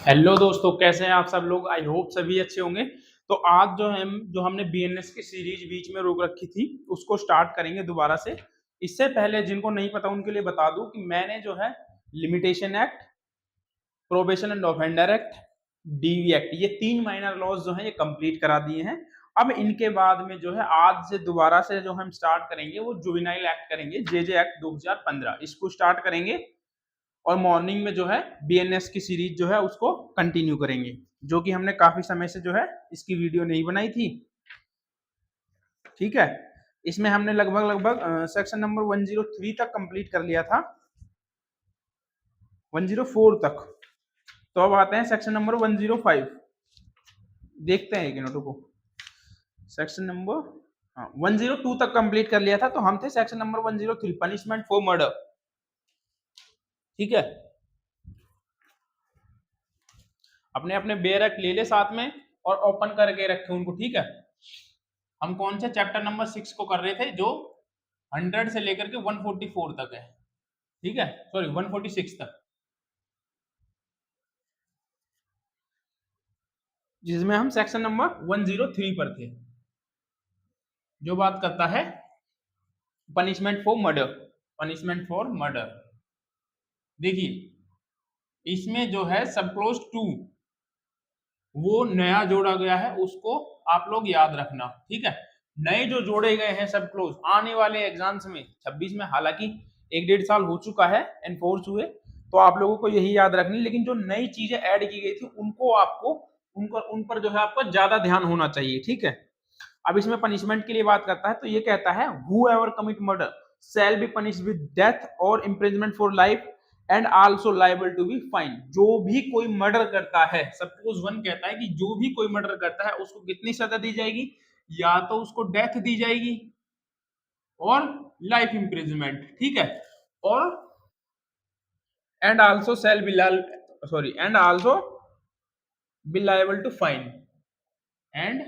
Hello दोस्तों, कैसे हैं आप सब लोग। आई होप सभी अच्छे होंगे। तो आज जो हमने बीएनएस की सीरीज बीच में रोक रखी थी उसको स्टार्ट करेंगे दोबारा से। इससे पहले जिनको नहीं पता उनके लिए बता दूं कि मैंने जो है limitation act, probation and offender act, DV act, ये 3 माइनर लॉज जो है ये कंप्लीट करा दिए हैं। अब इनके बाद में जो है आज से दोबारा से जो हम स्टार्ट करेंगे वो जुवेनाइल एक्ट करेंगे, जेजे एक्ट 2015 इसको स्टार्ट करेंगे। और मॉर्निंग में जो है बीएनएस की सीरीज जो है उसको कंटिन्यू करेंगे, जो कि हमने काफी समय से जो है इसकी वीडियो नहीं बनाई थी। ठीक है, इसमें हमने लगभग लगभग सेक्शन नंबर 103 तक कंप्लीट कर लिया था, 104 तक। तो अब आते हैं सेक्शन नंबर 105। देखते हैं एक मिनट को। सेक्शन नंबर 102 तक कंप्लीट कर लिया था, तो हम थे section number 103, punishment for murder. ठीक है, अपने अपने बेरक ले ले साथ में और ओपन करके रखे उनको। ठीक है, हम कौन से चैप्टर नंबर 6 को कर रहे थे, जो 100 से लेकर के 144 तक है। ठीक है, सॉरी 146 तक, जिसमें हम सेक्शन नंबर 103 पर थे, जो बात करता है punishment for murder. Punishment for murder, देखिए इसमें जो है सब क्लोज 2 वो नया जोड़ा गया है, उसको आप लोग याद रखना। ठीक है, नए जो जोड़े गए हैं सब क्लोज आने वाले एग्जाम्स में 26 में, हालांकि 1-1.5 साल हो चुका है एनफोर्स हुए, तो आप लोगों को यही याद रखनी। लेकिन जो नई चीजें ऐड की गई थी उनको आपको उन पर जो है आपका ज्यादा ध्यान होना चाहिए। ठीक है, अब इसमें पनिशमेंट के लिए बात करता है, तो ये कहता है who ever commit murder shall be punish with death और imprisonment for life and also liable to be fine. जो भी कोई मर्डर करता है, सपोज 1 कहता है कि जो भी कोई मर्डर करता है उसको कितनी सजा दी जाएगी, या तो उसको डेथ दी जाएगी और लाइफ इम्प्रिजमेंट। ठीक है, और and also shall be sorry and also be liable to fine and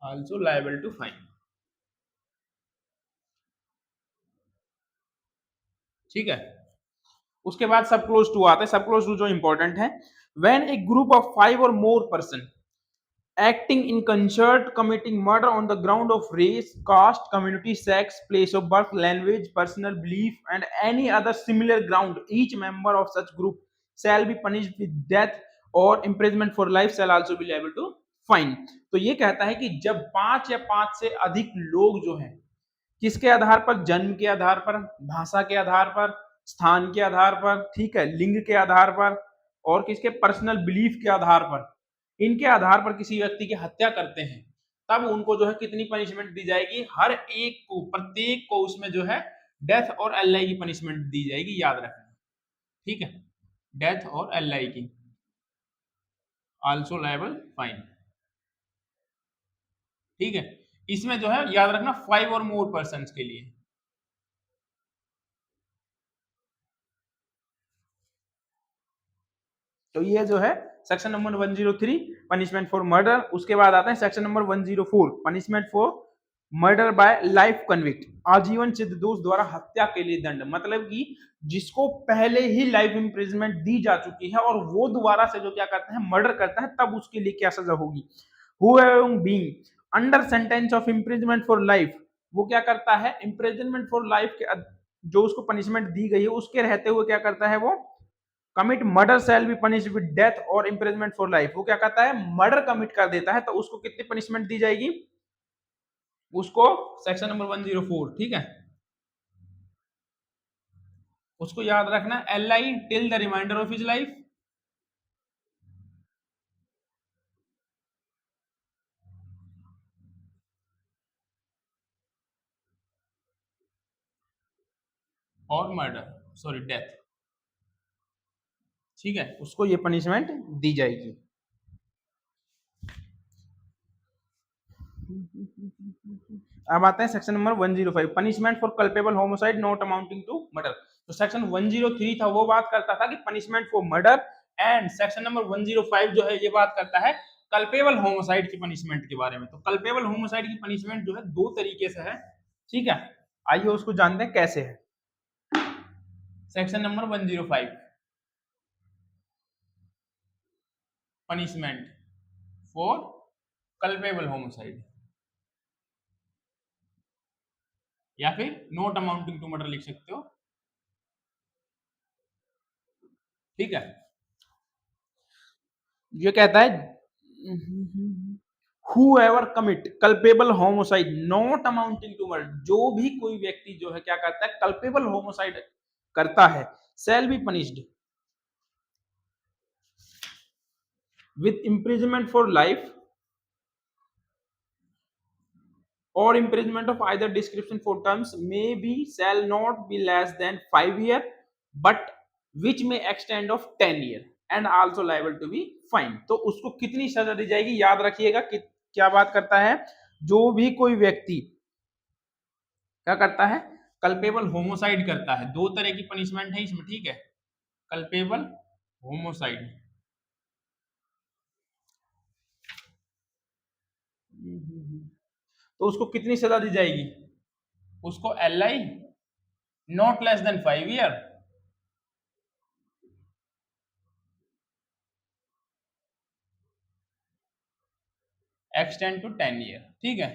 also liable to fine. ठीक है, उसके बाद सब क्लोज टू आते हैं। सब क्लोज टू जो इंपॉर्टेंट है, व्हेन ए ग्रुप ऑफ 5 और more person acting in concert committing murder on the ground of race, caste, community, sex, place of birth, language, personal belief and any other similar ground, each member of such group shall be punished with death or imprisonment for life, shall also be liable to fine। तो ये कहता है कि जब 5 या 5 से अधिक लोग जो हैं, किसके आधार पर, जन्म के आधार पर, भाषा के आधार पर, स्थान के आधार पर, ठीक है, लिंग के आधार पर और किसके पर्सनल बिलीफ के आधार पर, इनके आधार पर किसी व्यक्ति की हत्या करते हैं, तब उनको जो है कितनी पनिशमेंट दी जाएगी, हर एक को, प्रत्येक को उसमें जो है डेथ और एलआई की पनिशमेंट दी जाएगी, याद रखना। ठीक है, डेथ और एलआई की, आल्सो लायबल फाइन। ठीक है, इसमें जो है याद रखना 5 और मोर पर्सन के लिए। तो ये जो है section number 103 punishment for murder. उसके बाद आता है section number 104 punishment for murder bye life convict, आजीवन सिद्धदोष द्वारा हत्या के लिए दंड। मतलब कि जिसको पहले ही लाइफ इम्प्रिजमेंट दी जा चुकी है और वो दोबारा से जो क्या करता है, मर्डर करता है, तब उसके लिए क्या सजा होगी। Who being under sentence of imprisonment for life, वो क्या करता है, इम्प्रिजमेंट फॉर लाइफ के जो उसको पनिशमेंट दी गई है उसके रहते हुए क्या करता है, वो commit murder shall be punish with death और इम्प्रिजमेंट फॉर लाइफ। वो क्या कहता है, मर्डर कमिट कर देता है तो उसको कितनी पनिशमेंट दी जाएगी, उसको सेक्शन नंबर 104। ठीक है, उसको याद रखना, L I till the remainder of his life, और मर्डर सॉरी डेथ। ठीक है, उसको ये पनिशमेंट दी जाएगी। अब आते हैं section number 105 punishment for culpable homicide not amounting to murder. तो सेक्शन 103 था वो बात करता था कि punishment for murder, and section number 105 जो है ये बात करता है कल्पेबल होमोसाइड की पनिशमेंट के बारे में। तो कल्पेबल होमोसाइड की पनिशमेंट जो है 2 तरीके से है। ठीक है, आइए उसको जानते हैं कैसे है। Section number 105, punishment for culpable homicide, या फिर नॉट अमाउंटिंग टू मर्डर लिख सकते हो। ठीक है, ये कहता है whoever commit culpable homicide not amounting to murder, जो भी कोई व्यक्ति जो है क्या करता है culpable homicide करता है shall be punished with imprisonment for life or imprisonment of either description for terms may be shall not be less than 5 year but which may extend of 10 year and also liable to be fine। तो उसको कितनी सजा दी जाएगी, याद रखिएगा कि क्या बात करता है, जो भी कोई व्यक्ति क्या करता है कल्पेबल होमोसाइड करता है, दो तरह की पनिशमेंट है इसमें, ठीक है, कल्पेबल होमोसाइड, तो उसको कितनी सजा दी जाएगी, उसको LI not less than 5 year extend to 10 year, ठीक है।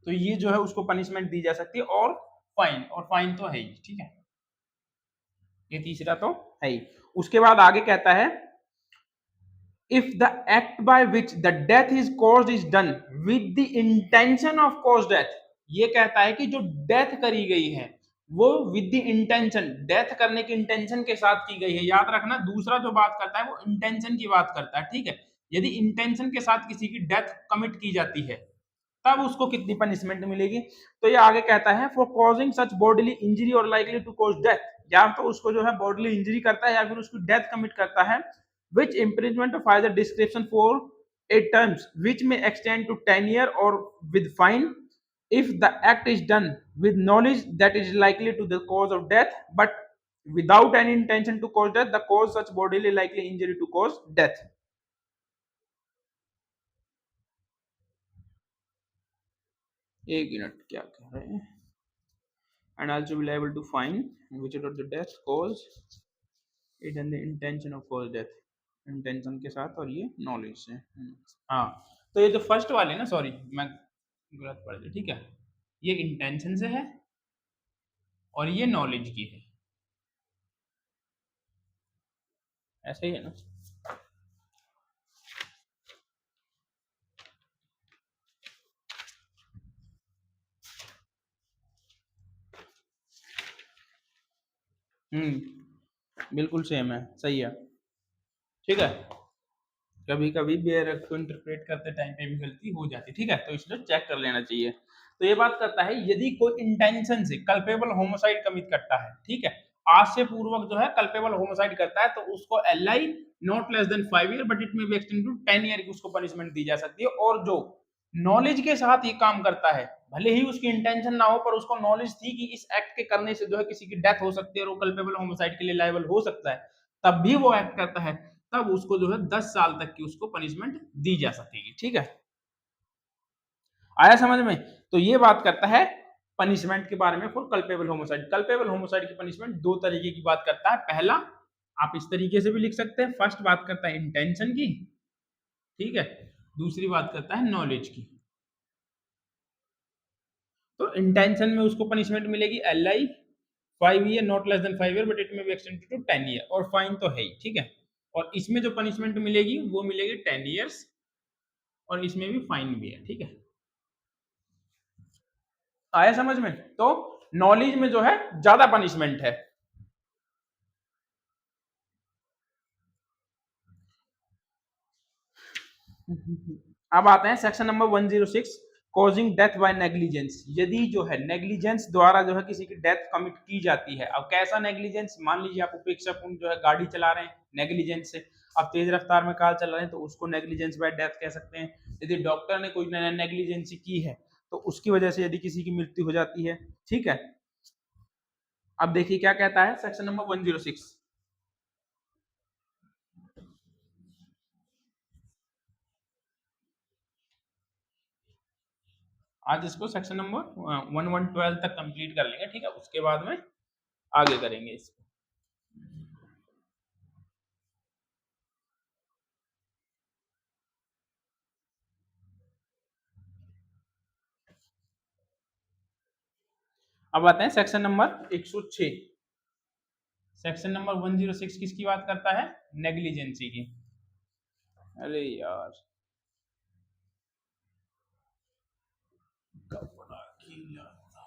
तो ये जो है उसको पनिशमेंट दी जा सकती है, और फाइन तो है ही, ठीक है, ये तीसरा तो है ही। उसके बाद आगे कहता है if the act by which the death is caused is done with the intention of cause death, ये कहता है कि जो डेथ करी गई है वो विद द इंटेंशन, डेथ करने की इंटेंशन के साथ की गई है, याद रखना दूसरा जो बात करता है वो इंटेंशन की बात करता है, ठीक है। यदि इंटेंशन के साथ किसी की डेथ कमिट की जाती है तब उसको कितनी पनिशमेंट मिलेगी, तो ये आगे कहता है for causing such bodily injury और लाइकली टू कॉज डेथ, या तो उसको जो है बॉडीली इंजरी करता है या फिर उसकी डेथ कमिट करता है, which imprisonment of either description for 8 terms which may extend to 10 year or with fine if the act is done with knowledge that it is likely to the cause of death but without any intention to cause death, the cause such bodily likely injury to cause death। एक minute क्या कह रहे हैं, and also be liable to fine which of the death cause it and the intention of cause death, intention के साथ और ये knowledge से। हाँ, तो ये जो फर्स्ट वाले ना, सॉरी मैं गलत पढ़ दिया, ठीक है, ये इंटेंशन से है और ये नॉलेज की है, ऐसे ही है ना। बिल्कुल सेम है, सही है, ठीक है। कभी कभी बेयर को इंटरप्रेट करते टाइम पे भी गलती हो जाती है, ठीक है, तो इसलिए चेक कर लेना चाहिए। तो ये बात करता है यदि कोई इंटेंशन से कल्पेबल होमोसाइड कमिट करता है, ठीक है, आज से पूर्वक जो है कल्पेबल होमोसाइड करता है, तो उसको LI not less than 5 year but it में बी एक्सटेंड टू 10 ईयर की उसको पनिशमेंट दी जा सकती है। और जो नॉलेज के साथ ये काम करता है, भले ही उसकी इंटेंशन ना हो पर उसको नॉलेज थी कि इस एक्ट के करने से जो है किसी की डेथ हो सकती है और वो कल्पेबल होमोसाइड के लिए लायबल हो सकता है, तब भी वो एक्ट करता है, तब उसको जो है 10 साल तक की उसको पनिशमेंट दी जा सकेगी, ठीक है, आया समझ में। तो ये बात करता है पनिशमेंट के बारे में for culpable homicide. Culpable homicide की पनिशमेंट दो तरीके की बात करता है, पहला आप इस तरीके से भी लिख सकते हैं, फर्स्ट बात करता है इंटेंशन की, ठीक है, दूसरी बात करता है नॉलेज की। तो इंटेंशन में उसको पनिशमेंट मिलेगी LI 5 year not less than 5 year but it में बी एक्सटेंडेड टू 10 ईयर, और फाइन तो है ही, ठीक है। और इसमें जो पनिशमेंट मिलेगी वो मिलेगी 10 ईयर्स, और इसमें भी फाइन भी है, ठीक है, आया समझ में। तो नॉलेज में जो है ज्यादा पनिशमेंट है। अब आते हैं section number 106 causing death by negligence. यदि जो है नेग्लिजेंस द्वारा जो है किसी की डेथ कमिट की जाती है, अब कैसा नेग्लिजेंस, मान लीजिए आप उपेक्षापूर्ण जो है गाड़ी चला रहे हैं नेग्लिजेंस से, अब तेज रफ्तार में कार चला रहे हैं तो उसको नेग्लिजेंस बाय डेथ कह सकते हैं। यदि डॉक्टर ने कोई नेग्लिजेंसी की है तो उसकी वजह से यदि किसी की मृत्यु हो जाती है, ठीक है। अब देखिए क्या कहता है सेक्शन नंबर 106, आज इसको सेक्शन नंबर 1112 तक कंप्लीट कर लेंगे, ठीक है, उसके बाद में आगे करेंगे इसको। अब आते हैं सेक्शन नंबर 106। सेक्शन नंबर 106 किसकी बात करता है? नेग्लिजेंसी की। अरे यार कपड़ा गीला था।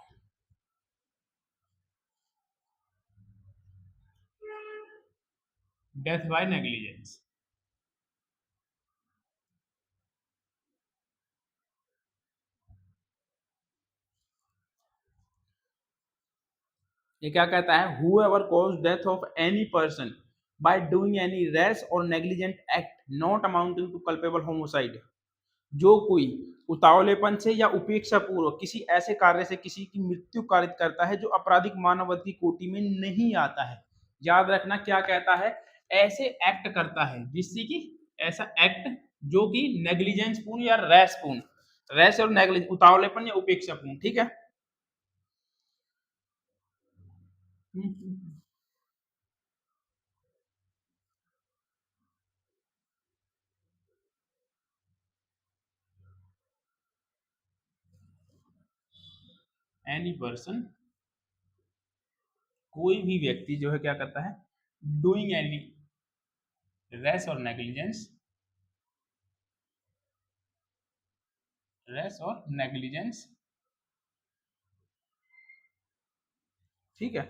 Death by negligence. ये क्या कहता है? whoever caused death of any person by doing any rash or negligent act not amounting to culpable homicide, जो कोई उतावलेपन से या उपेक्षा पूर्वक किसी ऐसे कार्य से किसी की मृत्यु कारित करता है जो आपराधिक मानववध की कोटि में नहीं आता है। याद रखना क्या कहता है? ऐसे एक्ट करता है जिससे कि ऐसा एक्ट जो कि नेग्लिजेंस पूर्ण या रैश पूर्ण, रैश और नेग्लिजेंस उतावलेपन या उपेक्षा पूर्ण, ठीक है। एनी पर्सन, कोई भी व्यक्ति जो है क्या करता है? डूइंग एनी रैश और नेग्लिजेंस, रैश और नेग्लिजेंस, ठीक है।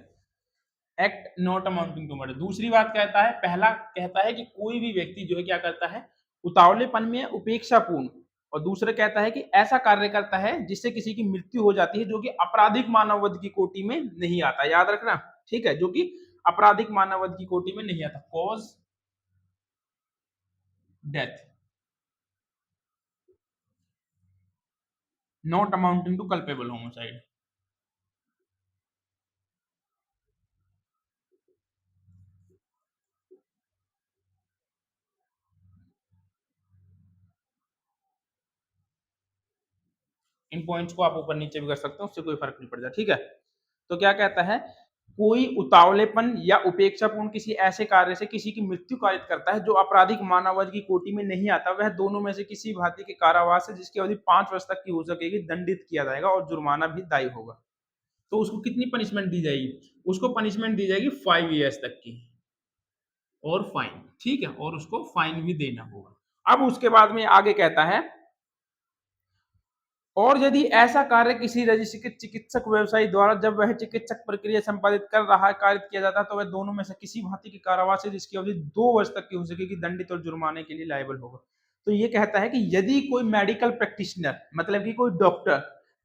Act not amounting to murder. दूसरी बात कहता है, पहला कहता है कि कोई भी व्यक्ति जो है क्या करता है? उतावलेपन में उपेक्षापूर्ण, और दूसरा कहता है कि ऐसा कार्य करता है जिससे किसी की मृत्यु हो जाती है जो कि आपराधिक मानववध की कोटि में नहीं आता। याद रखना, ठीक है, जो कि आपराधिक मानववध की कोटि में नहीं आता। Cause death not amounting to culpable homicide. इन पॉइंट्स को आप ऊपर नीचे भी कर सकते हो, उससे कोई फर्क नहीं पड़ता, ठीक है। तो क्या कहता है? कोई उतावलेपन या उपेक्षापूर्ण किसी ऐसे कार्य से किसी की मृत्यु कारित करता है जो आपराधिक मानववध की कोटि में नहीं आता, वह दोनों में से किसी भांति के कारावास है जिसकी अवधि 5 वर्ष तक की हो सकेगी, दंडित किया जाएगा और जुर्माना भी दायी होगा। तो उसको कितनी पनिशमेंट दी जाएगी? उसको पनिशमेंट दी जाएगी 5 ईयर्स तक की और फाइन, ठीक है, और उसको फाइन भी देना होगा। अब उसके बाद में आगे कहता है, और यदि ऐसा कार्य किसी रजिस्ट्रेट चिकित्सक व्यवसायी द्वारा जब वह चिकित्सक प्रक्रिया संपादित कर रहा है कारित किया जाता है तो वह दोनों में से किसी भांति के कारावास से जिसकी अवधि 2 वर्ष तक की हो सकेगी, दंडित और जुर्माने के लिए लायबल होगा। तो ये कहता है कि यदि कोई मेडिकल प्रैक्टिशनर, मतलब कि कोई डॉक्टर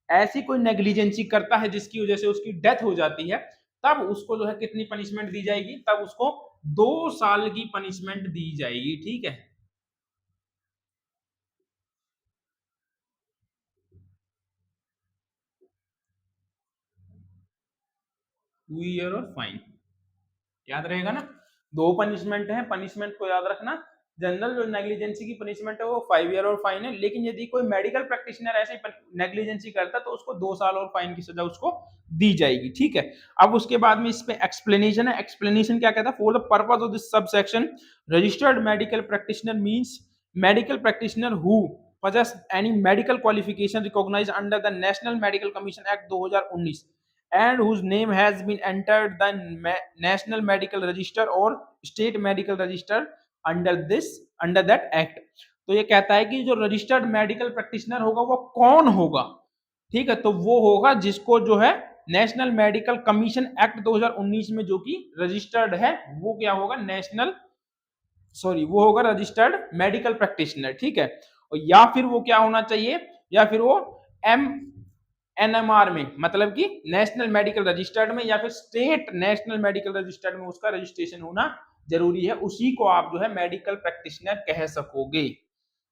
ऐसी कोई नेग्लिजेंसी करता है जिसकी वजह से उसकी डेथ हो जाती है, तब उसको जो है कितनी पनिशमेंट दी जाएगी? तब उसको 2 साल की पनिशमेंट दी जाएगी, ठीक है। 2 ईयर और फाइन, याद रहेगा ना? 2 पनिशमेंट है, पनिशमेंट को याद रखना। जनरल जो नेग्लिजेंसी की पनिशमेंट है वो 5 ईयर और फाइन है, लेकिन यदि कोई मेडिकल प्रैक्टिशनर ऐसे नेग्लिजेंसी करता तो उसको 2 साल और फाइन की सजा उसको दी जाएगी, ठीक है। अब उसके बाद में इस पे एक्सप्लेनेशन है। एक्सप्लेनेशन क्या कहता है? For the purpose of this subsection registered medical practitioner means medical practitioner who possess any medical qualification recognized under the National Medical Commission Act 2019 and whose name has been entered the National Medical Register or State Medical Register under that act। तो ये कहता है कि जो registered medical practitioner होगा वो कौन होगा? ठीक है, तो वो होगा जिसको जो है नेशनल मेडिकल कमीशन एक्ट 2019 में जो कि रजिस्टर्ड है, वो क्या होगा? वो होगा रजिस्टर्ड मेडिकल प्रैक्टिशनर, ठीक है। और या फिर वो क्या होना चाहिए? या फिर वो एम एनएमआर में, मतलब कि नेशनल मेडिकल रजिस्टर्ड में, या फिर स्टेट नेशनल मेडिकल रजिस्टर्ड में उसका रजिस्ट्रेशन होना जरूरी है। उसी को आप जो है मेडिकल प्रैक्टिशनर कह सकोगे।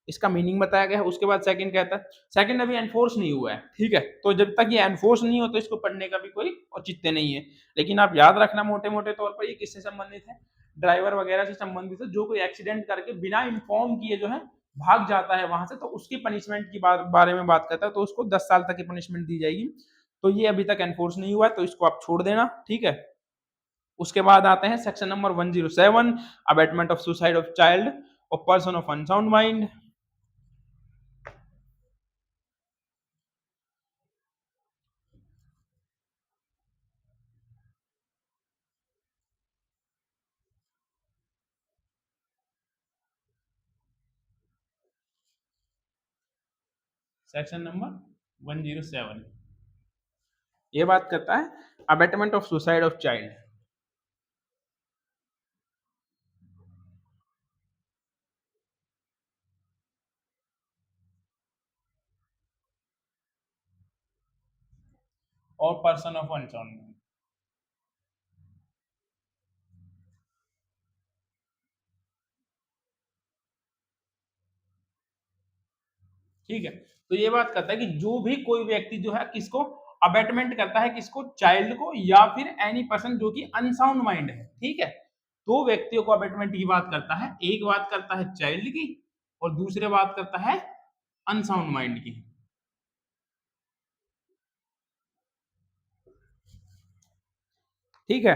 इसका मीनिंग बताया गया है। उसके बाद सेकंड कहता है, सेकंड अभी एनफोर्स नहीं हुआ है, ठीक है, तो जब तक ये एनफोर्स नहीं हो तो इसको पढ़ने का भी कोई औचित्य नहीं है। लेकिन आप याद रखना मोटे मोटे तौर पर ये किससे संबंधित है? ड्राइवर वगैरह से संबंधित है, जो कोई एक्सीडेंट करके बिना इन्फॉर्म किए जो है भाग जाता है वहां से, तो उसकी पनिशमेंट की बारे में बात करता है, तो उसको 10 साल तक की पनिशमेंट दी जाएगी। तो ये अभी तक एनफोर्स नहीं हुआ है, तो इसको आप छोड़ देना, ठीक है। उसके बाद आते हैं section number 107, abetment of suicide of child और person of unsound mind. Section number 107 ये बात करता है abetment of suicide of child. और पर्सन ऑफ अनसाउंड। ठीक है, तो ये बात करता है कि जो भी कोई व्यक्ति जो है किसको अबेटमेंट करता है, किसको, चाइल्ड को, या फिर एनी पर्सन जो कि अनसाउंड माइंड है। ठीक है, दो व्यक्तियों को अबेटमेंट की बात करता है, एक बात करता है चाइल्ड की और दूसरे बात करता है अनसाउंड माइंड की। ठीक है,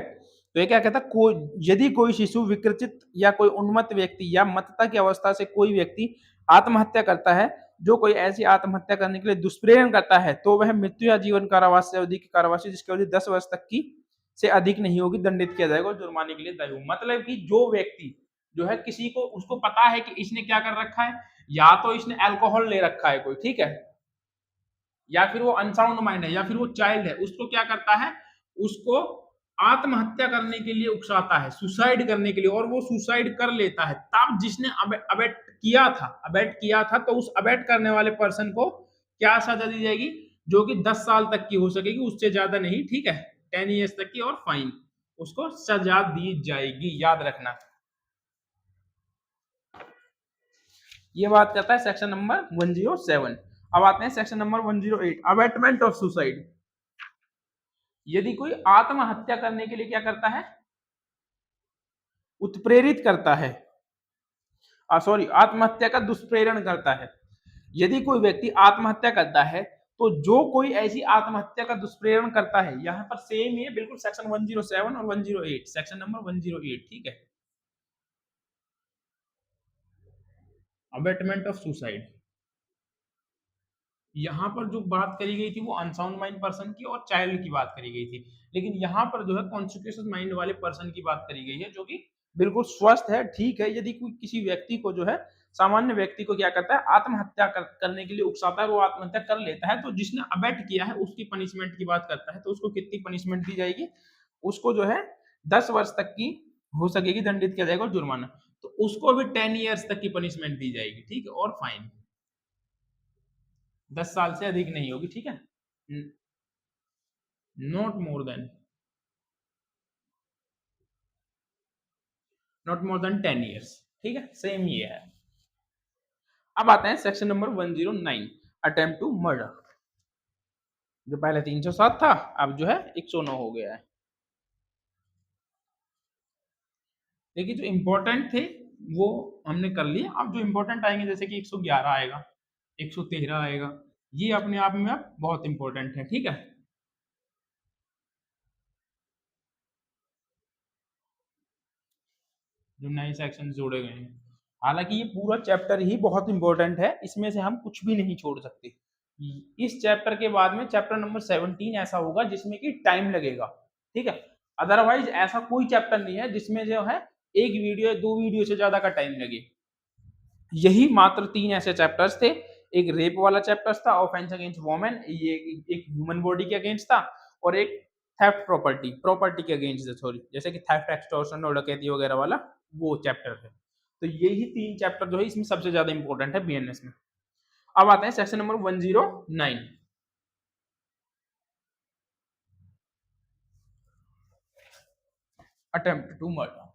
तो ये क्या कहता है, कोई यदि कोई शिशु विकृचित या कोई उन्मत्त व्यक्ति या मतता की अवस्था से कोई व्यक्ति आत्महत्या करता है, जो कोई ऐसी आत्महत्या करने के लिए दुष्प्रेरण करता है, तो वह मृत्यु या जीवन कारावास से अवधि की कारावास जिसकी अवधि 10 वर्ष तक की से अधिक नहीं होगी दंडित किया जाएगा और जुर्माने के लिए दायी होगा। मतलब कि जो व्यक्ति जो है किसी को उसको पता है कि इसने क्या कर रखा है, या तो इसने अल्कोहल ले रखा है कोई, ठीक है, या फिर वो अनसाउंड माइंड है, या फिर वो चाइल्ड है, उसको क्या करता है, उसको आत्महत्या करने के लिए उकसाता है, सुसाइड करने के लिए, और वो सुसाइड कर लेता है, तब जिसने अबेट किया था तो उस अबेट करने वाले पर्सन को क्या सजा दी जाएगी, जो कि 10 साल तक की हो सकेगी, उससे ज्यादा नहीं। ठीक है, 10 ईयर्स तक की, और फाइन, उसको सजा दी जाएगी, याद रखना। ये बात करता है सेक्शन नंबर 107। अब आते हैं section number 108, abetment of suicide. यदि कोई आत्महत्या करने के लिए क्या करता है, उत्प्रेरित करता है, सॉरी, आत्महत्या का दुष्प्रेरण करता है। यदि कोई व्यक्ति आत्महत्या करता है तो जो कोई ऐसी आत्महत्या का दुष्प्रेरण करता है, यहां पर सेम ही है बिल्कुल, सेक्शन 107 और 108, सेक्शन नंबर 108। ठीक है, अबेटमेंट ऑफ सुसाइड। यहाँ पर जो बात करी गई थी वो अनसाउंड माइंड पर्सन की और चाइल्ड की बात करी गई थी, लेकिन यहाँ पर जो है कॉन्स्टिट्यूशन माइंड वाले पर्सन की बात करी गई है, जो कि बिल्कुल स्वस्थ है। ठीक है, यदि कोई किसी व्यक्ति को जो है, सामान्य व्यक्ति को क्या करता है, आत्महत्या करने के लिए उकसाता है, वो आत्महत्या कर लेता है, तो जिसने अबेट किया है उसकी पनिशमेंट की बात करता है, तो उसको कितनी पनिशमेंट दी जाएगी, उसको जो है 10 वर्ष तक की हो सकेगी दंडित किया जाएगा और जुर्माना, तो उसको भी 10 ईयर्स तक की पनिशमेंट दी जाएगी। ठीक है, और फाइन 10 साल से अधिक नहीं होगी। ठीक है, not more than, not more than 10 years. ठीक है, सेम ये है। अब आते हैं section number 109, attempt to murder. जो पहले 307 था, अब जो है 109 हो गया है। देखिए, जो इंपॉर्टेंट थे वो हमने कर लिए, अब जो इंपॉर्टेंट आएंगे जैसे कि 111 आएगा, 113 आएगा, ये अपने आप में अब बहुत इंपॉर्टेंट है। ठीक है, जो नए सेक्शन जोड़े गए हैं, हालांकि ये पूरा चैप्टर ही बहुत इंपॉर्टेंट है, इसमें से हम कुछ भी नहीं छोड़ सकते। इस चैप्टर के बाद में चैप्टर नंबर 17 ऐसा होगा जिसमें कि टाइम लगेगा। ठीक है, अदरवाइज ऐसा कोई चैप्टर नहीं है जिसमें जो है एक वीडियो 2 वीडियो से ज्यादा का टाइम लगे। यही मात्र 3 ऐसे चैप्टर्स थे। एक रेप वाला चैप्टर था, ऑफेंस अगेंस्ट वोमेन, ये एक ह्यूमन बॉडी के अगेंस्ट था, और एक थेफ्ट प्रॉपर्टी के अगेंस्ट, सॉरी, जैसे कि थेफ्ट, एक्सटॉर्शन और डकैती वगैरह वाला वो चैप्टर है। तो यही 3 चैप्टर जो है इसमें सबसे ज्यादा इंपॉर्टेंट है बीएनएस में। अब आते हैं section number 109, attempt to murder.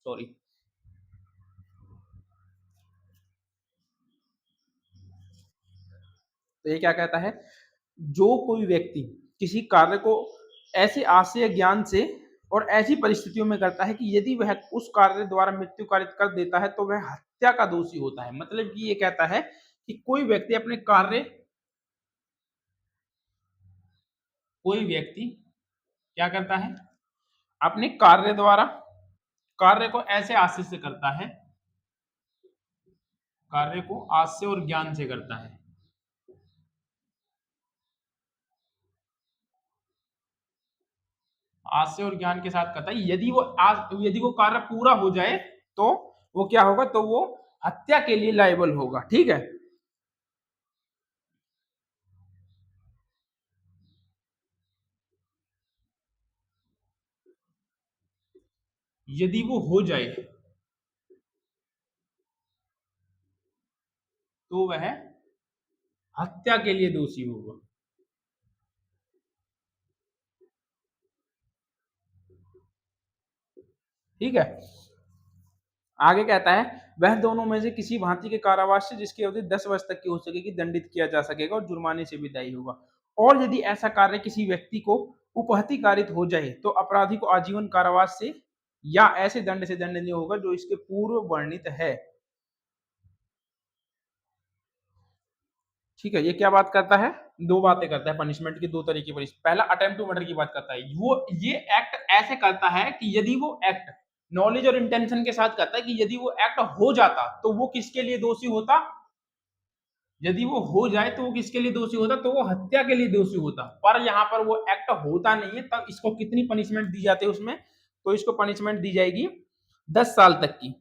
Sorry, तो ये क्या कहता है, जो कोई व्यक्ति किसी कार्य को ऐसे आशय ज्ञान से और ऐसी परिस्थितियों में करता है कि यदि वह उस कार्य द्वारा मृत्यु कारित कर देता है तो वह हत्या का दोषी होता है। मतलब कि ये कहता है कि कोई व्यक्ति क्या करता है, अपने कार्य द्वारा कार्य को ऐसे आशय से करता है, कार्य को आशय और ज्ञान से करता है, आशय और ज्ञान के साथ करता है। यदि वो कार्य पूरा हो जाए तो वो क्या होगा, तो वो हत्या के लिए लायबल होगा। ठीक है, यदि वो हो जाए तो वह हत्या के लिए दोषी होगा। ठीक है, आगे कहता है वह दोनों में से किसी भांति के कारावास से जिसकी अवधि 10 वर्ष तक की हो सकेगी दंडित किया जा सकेगा और जुर्माने से विदाई होगा। और यदि ऐसा कार्य किसी व्यक्ति को उपहति कारित हो जाए तो अपराधी को आजीवन कारावास से या ऐसे दंड से दंडनीय होगा जो इसके पूर्व वर्णित है। ठीक है, ये क्या बात करता है, दो बातें करता है पनिशमेंट की, दो तरीके पर। पहला अटेम्प्ट टू मर्डर की बात करता है, वो ये एक्ट ऐसे करता है कि यदि वो एक्ट नॉलेज और इंटेंशन के साथ करता है कि यदि वो एक्ट हो जाता तो वो किसके लिए दोषी होता, यदि वो हो जाए तो वो किसके लिए दोषी होता, तो वो हत्या के लिए दोषी होता। पर यहाँ पर वो एक्ट होता नहीं है, तब इसको कितनी पनिशमेंट दी जाती है उसमें, तो इसको पनिशमेंट दी जाएगी 10 साल तक की,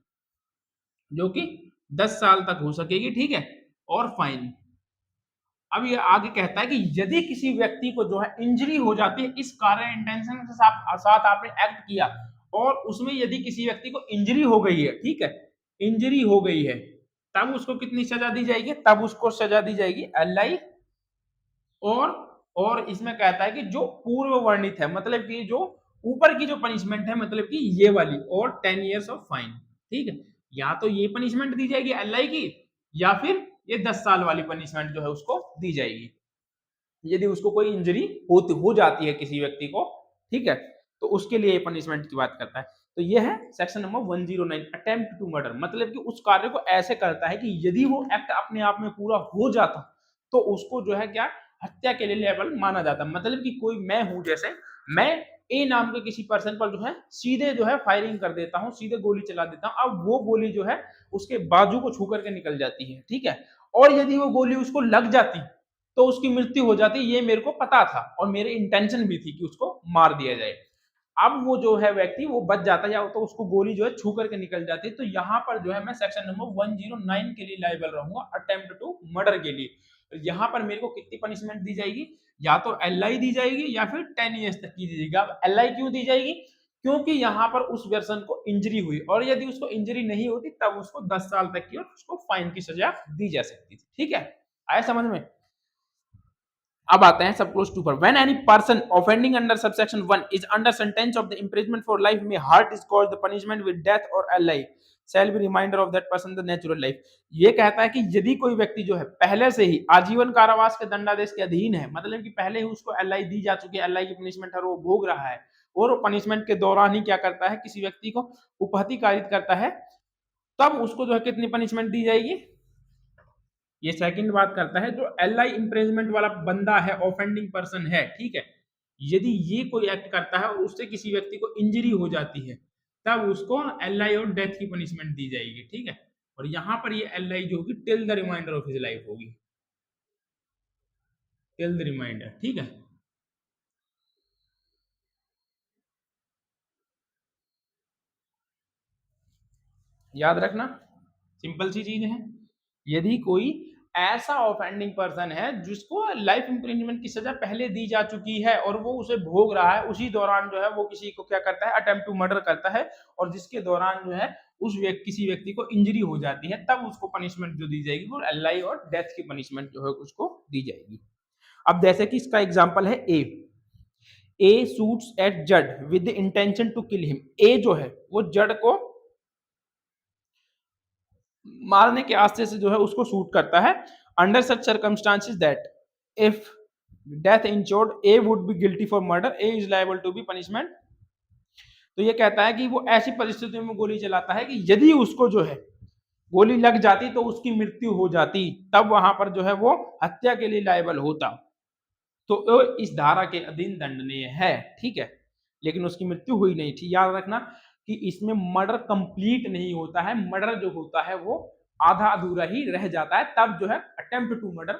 जो कि 10 साल तक हो सकेगी। ठीक है, और फाइन। अब ये आगे कहता है कि यदि किसी व्यक्ति को जो है इंजरी हो जाती है, इस कार्य इंटेंशन के साथ आपने एक्ट किया और उसमें यदि किसी व्यक्ति को इंजरी हो गई है, ठीक है, इंजरी हो गई है, तब उसको कितनी सजा दी जाएगी, तब उसको सजा दी जाएगी एलआई। और इसमें कहता है कि जो पूर्व वर्णित है, मतलब कि जो ऊपर की जो पनिशमेंट है, मतलब कि ये वाली, और 10 ईयर्स ऑफ फाइन। ठीक है, या तो ये पनिशमेंट दी जाएगी एलआई की, या फिर ये 10 साल वाली पनिशमेंट जो है उसको दी जाएगी यदि उसको कोई इंजरी हो जाती है किसी व्यक्ति को। ठीक है, तो उसके लिए पनिशमेंट की बात करता है। तो ये है section number 109 attempt to murder, मतलब कि उस कार्य को ऐसे करता है कि यदि वो एक्ट अपने आप में पूरा हो जाता तो उसको जो है क्या, हत्या के लिए लेवल माना जाता। मतलब कि कोई मैं हूं, जैसे मैं ए नाम के किसी पर्सन पर जो है सीधे जो है फायरिंग कर देता हूं, सीधे गोली चला देता हूं, अब वो गोली जो है उसके बाजू को छू करके निकल जाती है। ठीक है, और यदि वो गोली उसको लग जाती तो उसकी मृत्यु हो जाती, ये मेरे को पता था और मेरे इंटेंशन भी थी कि उसको मार दिया जाए। अब वो जो है व्यक्ति वो बच जाता है, या तो उसको गोली जो है छू करके निकल जाती है। तो यहाँ पर जो है मैं सेक्शन नंबर 109 के लिए लायबल रहूंगा, अटेम्प्ट टू मर्डर के लिए। तो यहाँ पर मेरे को कितनी पनिशमेंट दी जाएगी, या तो एलआई दी जाएगी या फिर 10 ईयर्स तक की दी जाएगी। अब एलआई क्यों दी जाएगी, क्योंकि यहाँ पर उस पर्सन को इंजरी हुई, और यदि उसको इंजरी नहीं होती तब उसको 10 साल तक की और उसको फाइन की सजा दी जा सकती थी। ठीक है, आया समझ में। अब आते हैं सब क्लोज टू पर। When any person offending under subsection 1 is under sentence of the imprisonment for life में heart is called the punishment with death और LI shall be reminder of that person the natural life. ये कहता है कि यदि कोई व्यक्ति जो है पहले से ही आजीवन कारावास के दंडादेश के अधीन है, मतलब कि पहले ही उसको एलआई दी जा चुकी है, एलआई की पनिशमेंट है वो भोग रहा है, और वो पनिशमेंट के दौरान ही क्या करता है, किसी व्यक्ति को उपहति कारित करता है, तब उसको जो है कितनी पनिशमेंट दी जाएगी। ये सेकंड बात करता है, जो एलआई इंप्रेजमेंट वाला बंदा है, ऑफेंडिंग पर्सन है, ठीक है, यदि ये कोई एक्ट करता है और उससे किसी व्यक्ति को इंजरी हो जाती है, तब उसको एलआई और डेथ की पनिशमेंट दी जाएगी। ठीक है, और यहां पर ये एलआई जो होगी till the remainder of his life होगी, टिल द रिमाइंडर। ठीक है, याद रखना, सिंपल सी चीज है। यदि कोई ऐसा ऑफेंडिंग पर्सन है जिसको लाइफ इंप्रिजमेंट की सजा पहले दी जा चुकी है और वो उसे भोग रहा है, उसी दौरान जो है वो किसी को क्या करता है, अटेम्प्ट टू मर्डर करता है, और जिसके दौरान जो है किसी व्यक्ति को इंजरी हो जाती है, तब उसको पनिशमेंट जो दी जाएगी वो एलआई और डेथ की पनिशमेंट जो है उसको दी जाएगी। अब जैसे कि इसका एग्जाम्पल है A shoots at Z with the intention to kill him. A जो है वो जड को मारने के आस्ते से जो है उसको शूट करता है, under such circumstances that if death insured A would be guilty for murder, A is liable to be punishment. तो ये कहता है कि वो ऐसी परिस्थितियों में गोली चलाता है कि यदि उसको जो है गोली लग जाती तो उसकी मृत्यु हो जाती, तब वहां पर जो है वो हत्या के लिए लायबल होता, तो वो इस धारा के अधीन दंडनीय है। ठीक है, लेकिन उसकी मृत्यु हुई नहीं थी। याद रखना कि इसमें मर्डर कंप्लीट नहीं होता है, मर्डर जो होता है वो आधा अधूरा ही रह जाता है, तब जो है अटेम्प्ट टू मर्डर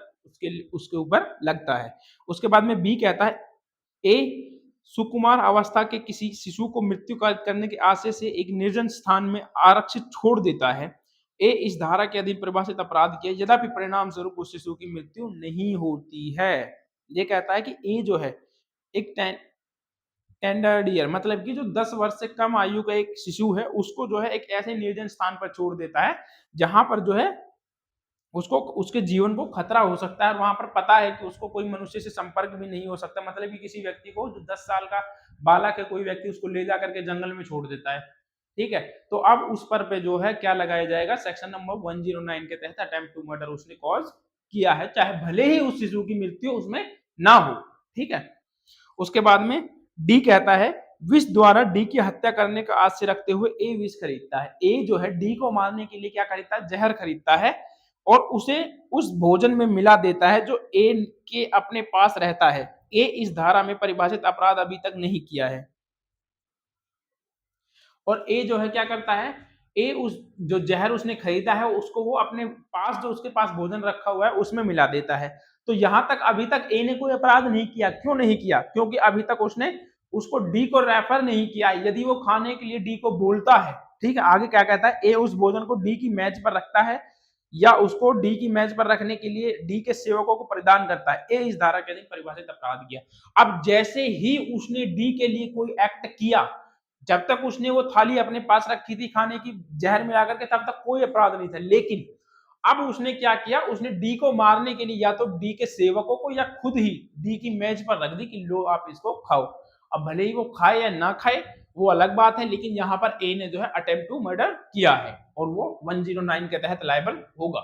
उसके ऊपर लगता है। उसके बाद में बी कहता है ए सुकुमार अवस्था के किसी शिशु को मृत्यु करने के आशय से एक निर्जन स्थान में आरक्षित छोड़ देता है, ए इस धारा के अधीन परिभाषित अपराध किया, यद्यपि परिणाम स्वरूप उस शिशु की मृत्यु नहीं होती है। ये कहता है कि ए जो है एक टेंडर ईयर मतलब कि जो 10 वर्ष से कम आयु का एक शिशु है उसको जो है एक ऐसे निर्जन स्थान पर छोड़ देता है जहां पर जो है उसको उसके जीवन को खतरा हो सकता है और वहां पर पता है कि उसको कोई मनुष्य से संपर्क भी नहीं हो सकता, मतलब कि किसी व्यक्ति को जो 10 साल का बालक है कोई व्यक्ति उसको ले जाकर के जंगल में छोड़ देता है। ठीक है, तो अब उस पर पे जो है क्या लगाया जाएगा, सेक्शन नंबर 109 के तहत अटेम्प्ट टू मर्डर उसने कॉज किया है, चाहे भले ही उस शिशु की मृत्यु उसमें ना हो। ठीक है, उसके बाद में डी कहता है विष द्वारा डी की हत्या करने का आशय रखते हुए ए विष खरीदता है। ए जो है डी को मारने के लिए क्या खरीदता है, जहर खरीदता है और उसे उस भोजन में मिला देता है जो ए के अपने पास रहता है। ए इस धारा में परिभाषित अपराध अभी तक नहीं किया है और ए जो है क्या करता है, ए उस जो जहर उसने खरीदा है उसको वो अपने पास जो उसके पास भोजन रखा हुआ है उसमें मिला देता है। तो यहां तक अभी तक ए ने कोई अपराध नहीं किया। क्यों नहीं किया, क्योंकि अभी तक उसने उसको डी को रेफर नहीं किया। यदि वो खाने के लिए डी को बोलता है, ठीक है, आगे क्या कहता है, ए उस भोजन को डी की मेज पर रखता है या उसको डी की मेज पर रखने के लिए डी के सेवकों को प्रदान करता है। ए इस धारा के अधीन परिभाषित अपराध किया। अब जैसे ही उसने डी के लिए कोई एक्ट किया, जब तक उसने वो थाली अपने पास रखी थी खाने की जहर मिला करके तब तक कोई अपराध नहीं था, लेकिन अब उसने क्या किया, उसने डी को मारने के लिए या तो डी के सेवकों को या खुद ही डी की मेज पर रख दी कि लो आप इसको खाओ। अब भले ही वो खाए या ना खाए वो अलग बात है, लेकिन यहां पर ए ने जो है अटेम्प्ट टू मर्डर किया है और वो 109 के तहत लायबल होगा।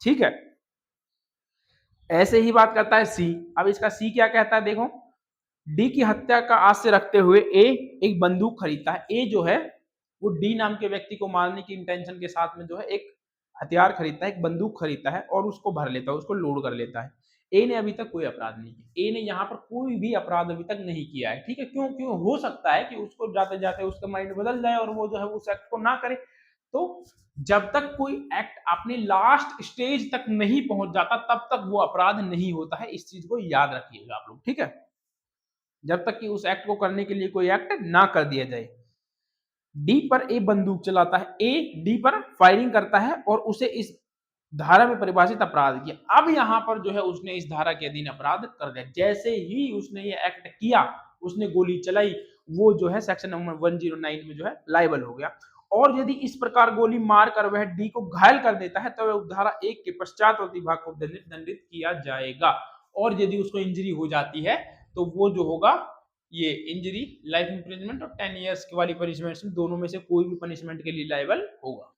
ठीक है, ऐसे ही बात करता है सी। अब इसका सी क्या कहता है, देखो, डी की हत्या का आशय रखते हुए ए एक बंदूक खरीदता है। ए जो है वो डी नाम के व्यक्ति को मारने की इंटेंशन के साथ में जो है एक हथियार खरीदता है, एक बंदूक खरीदता है और उसको भर लेता है, उसको लोड कर लेता है। ए ने अभी तक कोई अपराध नहीं किया। ए ने यहाँ पर कोई भी अपराध अभी तक नहीं किया है। ठीक है, क्यों क्यों हो सकता है कि उसको जाते जाते उसका माइंड बदल जाए और वो जो है उस एक्ट को ना करे। तो जब तक कोई एक्ट अपने लास्ट स्टेज तक नहीं पहुंच जाता तब तक वो अपराध नहीं होता है। इस चीज को याद रखिएगा आप लोग। ठीक है, जब तक कि उस एक्ट को करने के लिए कोई एक्ट ना कर दिया जाए। डी पर ए बंदूक चलाता है, ए डी पर फायरिंग करता है और उसे इस धारा में परिभाषित अपराध किया। अब यहां पर जो है उसने इस धारा के अधीन अपराध कर दिया। जैसे ही उसने ये एक्ट किया, उसने गोली चलाई, वो जो है सेक्शन नंबर 109 में जो है लायबल हो गया। और यदि इस प्रकार गोली मारकर वह डी को घायल कर देता है तो वह धारा 1 के पश्चात विभाग को दंडित किया जाएगा। और यदि उसको इंजरी हो जाती है तो वो जो होगा ये इंजरी, लाइफ इंप्रिजनमेंट और 10 इयर्स वाली पनिशमेंट दोनों में से कोई भी पनिशमेंट के लिए लायबल होगा।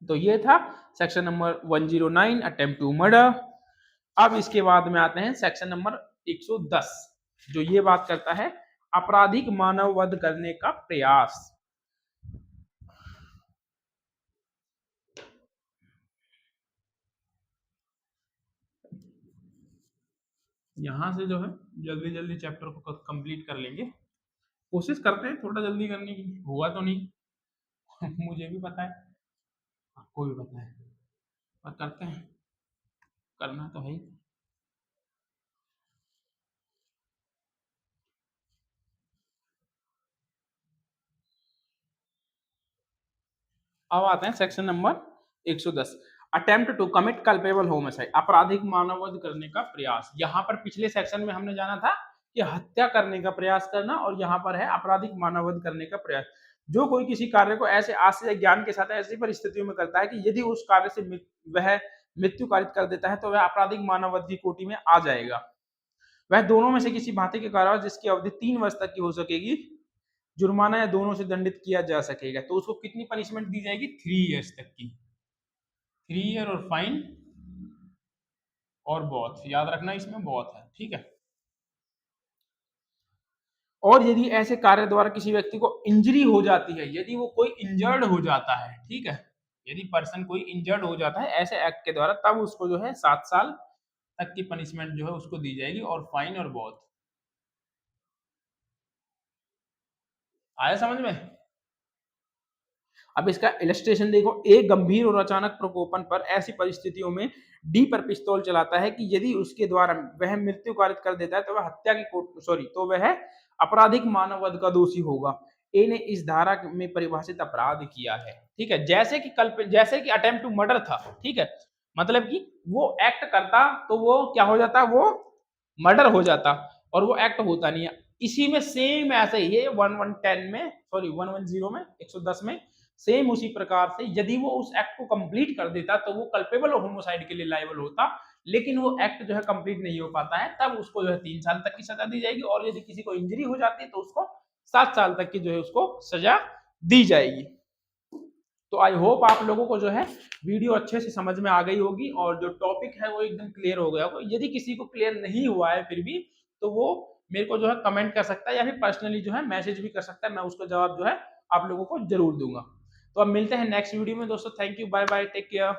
तो ये था section number 109 attempt to murder. अब इसके बाद में आते हैं सेक्शन नंबर 110 जो ये बात करता है आपराधिक मानव वध करने का प्रयास। यहां से जो है जल्दी जल्दी चैप्टर को कंप्लीट कर लेंगे, कोशिश करते हैं थोड़ा जल्दी करने की। हुआ तो नहीं मुझे भी पता है, आपको भी पता है, पर करते हैं, करना तो है ही। अब आते हैं section number 110 attempt to commit culpable homicide, आपराधिक मानववध करने का प्रयास। यहाँ पर पिछले सेक्शन में हमने जाना था कि हत्या करने का प्रयास करना और यहाँ पर है आपराधिक मानववध करने का प्रयास। जो कोई किसी कार्य को ऐसे आशय ज्ञान के साथ ऐसी परिस्थितियों में करता है कि यदि उस कार्य से वह मृत्यु कारित कर देता है तो वह आपराधिक मानववध की कोटि में आ जाएगा। वह दोनों में से किसी भांति के कार्य जिसकी अवधि 3 वर्ष तक की हो सकेगी, जुर्माना या दोनों से दंडित किया जा सकेगा। तो उसको कितनी पनिशमेंट दी जाएगी, 3 इयर्स तक की, 3 ईयर और फाइन और बहुत, याद रखना इसमें बहुत है। ठीक है, और यदि ऐसे कार्य द्वारा किसी व्यक्ति को इंजरी हो जाती है, यदि वो कोई इंजर्ड हो जाता है, ठीक है, यदि पर्सन कोई इंजर्ड हो जाता है ऐसे एक्ट के द्वारा, तब उसको जो है 7 साल तक की पनिशमेंट जो है उसको दी जाएगी और फाइन और बहुत। आया समझ में? अब इसका इलस्ट्रेशन देखो, एक गंभीर और अचानक प्रकोपन पर ऐसी परिस्थितियों में डी पर पिस्तौल चलाता है कि यदि उसके द्वारा वह मृत्यु कारित कर देता है तो वह हत्या की तो वह आपराधिक मानववध का दोषी होगा। ए ने इस धारा में परिभाषित अपराध किया है, ठीक है। जैसे कि अटेम्प्ट टू मर्डर था, ठीक है, मतलब कि वो एक्ट करता तो वो क्या हो जाता, वो मर्डर हो जाता, और वो एक्ट होता नहीं है। इसी में सेम ऐसे ही है 1110 में, सॉरी 110 में, 110 में सेम उसी प्रकार से यदि वो उस एक्ट को कंप्लीट कर देता तो वो कल्पेबल होमोसाइड के लिए लायबल होता, लेकिन वो एक्ट जो है कंप्लीट नहीं हो पाता है, तब उसको जो है 3 साल तक की सजा दी जाएगी, और यदि किसी को इंजरी हो जाती है तो उसको 7 साल तक की जो है उसको सजा दी जाएगी। तो आई होप आप लोगों को जो है वीडियो अच्छे से समझ में आ गई होगी, और जो टॉपिक है वो एकदम क्लियर हो गया होगा। यदि किसी को क्लियर नहीं हुआ है फिर भी, तो वो मेरे को जो है कमेंट कर सकता है, या फिर पर्सनली जो है मैसेज भी कर सकता है, मैं उसका जवाब जो है आप लोगों को जरूर दूंगा। तो अब मिलते हैं नेक्स्ट वीडियो में दोस्तों। Thank you, bye bye, take care.